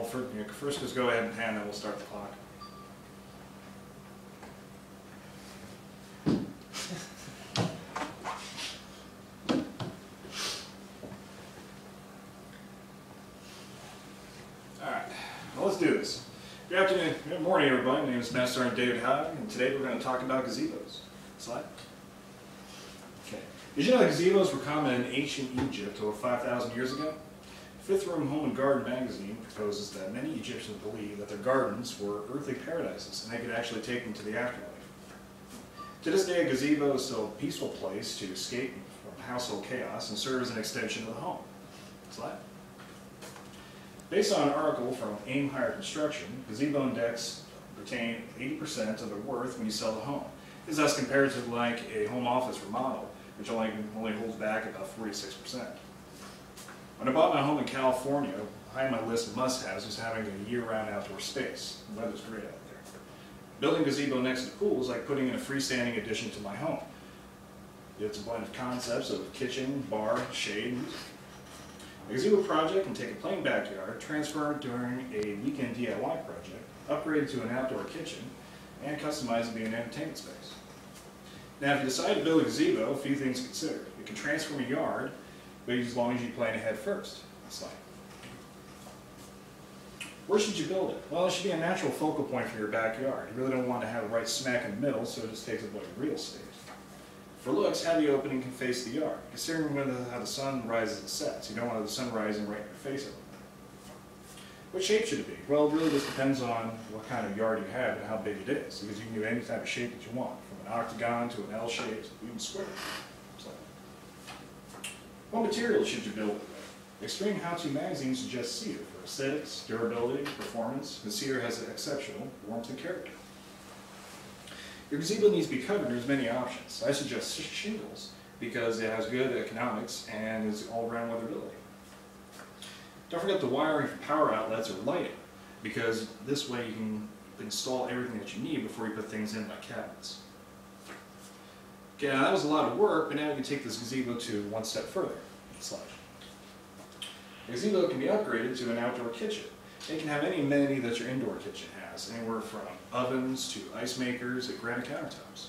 first just go ahead and hand, then we'll start the clock. Alright, well, let's do this. Good afternoon, good morning everybody. My name is Master Sergeant David Hogg, and today we're going to talk about gazebos. Slide. Okay. Did you know that gazebos were common in ancient Egypt over 5,000 years ago? Fifth Room Home and Garden magazine proposes that many Egyptians believed that their gardens were earthly paradises and they could actually take them to the afterlife. To this day, a gazebo is still a peaceful place to escape from household chaos and serve as an extension of the home. Slide. Based on an article from AIM Higher Construction, gazebo decks retain 80% of their worth when you sell the home. This is thus compared to like a home office remodel, which only holds back about 46%. When I bought my home in California, high on my list of must-haves was having a year-round outdoor space. The weather's great out there. Building a gazebo next to the pool is like putting in a freestanding addition to my home. It's a blend of concepts of kitchen, bar, shade, and music. A gazebo project can take a plain backyard, transfer it during a weekend DIY project, upgrade it to an outdoor kitchen, and customize it to be an entertainment space. Now, if you decide to build a gazebo, a few things to consider. You can transform a yard, but as long as you plan ahead first. Slide. Where should you build it? Well, it should be a natural focal point for your backyard. You really don't want to have it right smack in the middle, so it just takes up real estate. For looks, have the opening can face the yard, considering how the sun rises and sets. You don't want the sun rising right in your face of it. What shape should it be? Well, it really just depends on what kind of yard you have and how big it is, because you can do any type of shape that you want, from an octagon to an L shape, even square. What materials should you build it with? Extreme How-To magazine suggests cedar for aesthetics, durability, performance, and cedar has an exceptional warmth and character. Your gazebo needs to be covered. There's many options. I suggest shingles because it has good economics and is all-around weatherability. Don't forget the wiring for power outlets or lighting, because this way you can install everything that you need before you put things in like cabinets. Okay, now that was a lot of work, but now you can take this gazebo to one step further. Slide. A gazebo can be upgraded to an outdoor kitchen. It can have any amenity that your indoor kitchen has, anywhere from ovens to ice makers and granite countertops.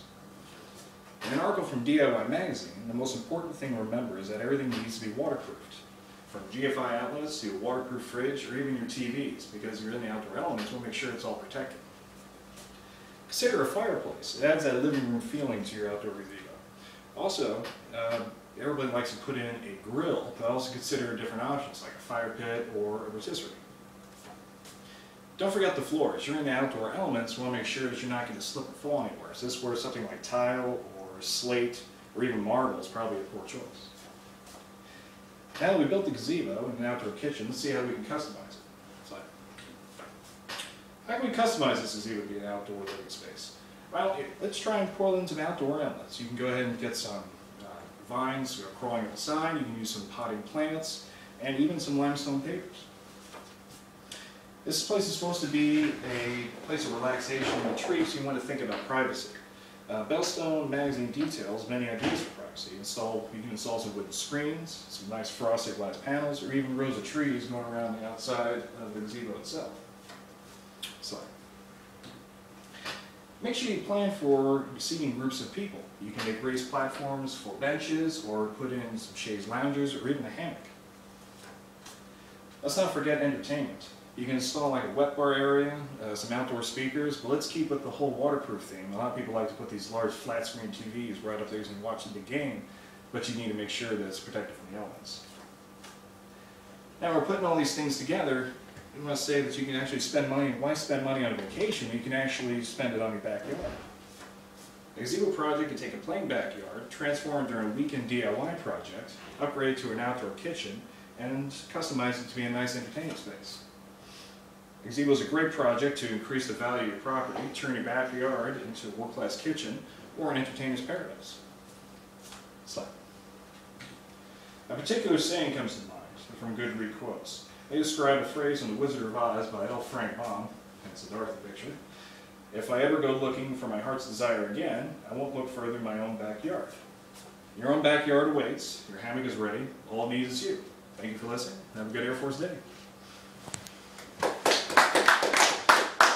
In an article from DIY magazine, the most important thing to remember is that everything needs to be waterproofed, from GFI outlets to a waterproof fridge or even your TVs, because you're in the outdoor elements, we'll make sure it's all protected. Consider a fireplace. It adds that living room feeling to your outdoor gazebo. Also, everybody likes to put in a grill, but also consider different options like a fire pit or a rotisserie. Don't forget the floors. You're in the outdoor elements, you want to make sure that you're not going to slip and fall anywhere. So this is where something like tile or slate or even marble is probably a poor choice. Now that we built the gazebo in an outdoor kitchen, let's see how we can customize it. How can we customize this gazebo to be an outdoor living space? Well, let's try and pour in some outdoor elements. You can go ahead and get some vines crawling up the side. You can use some potting plants and even some limestone papers. This place is supposed to be a place of relaxation and retreat, so you want to think about privacy. Bellstone magazine details many ideas for privacy. You can install some wooden screens, some nice frosted glass panels, or even rows of trees going around the outside of the gazebo itself. Slide. Make sure you plan for seating groups of people. You can make raised platforms for benches or put in some chaise loungers or even a hammock. Let's not forget entertainment. You can install like a wet bar area, some outdoor speakers, but let's keep with the whole waterproof theme. A lot of people like to put these large flat screen TVs right up there and watch the big game, but you need to make sure that it's protected from the elements. Now we're putting all these things together. I must say that you can actually spend money. Why spend money on a vacation? You can actually spend it on your backyard. A gazebo project can take a plain backyard, transform it during a weekend DIY project, upgrade it to an outdoor kitchen, and customize it to be a nice entertainment space. A gazebo is a great project to increase the value of your property, turn your backyard into a world-class kitchen, or an entertainer's paradise. Slide. A particular saying comes to mind from Goodread quotes. They describe a phrase from The Wizard of Oz by L. Frank Baum, hence the Dorothy picture. If I ever go looking for my heart's desire again, I won't look further than my own backyard. Your own backyard awaits. Your hammock is ready. All it needs is you. Thank you for listening. Have a good Air Force Day.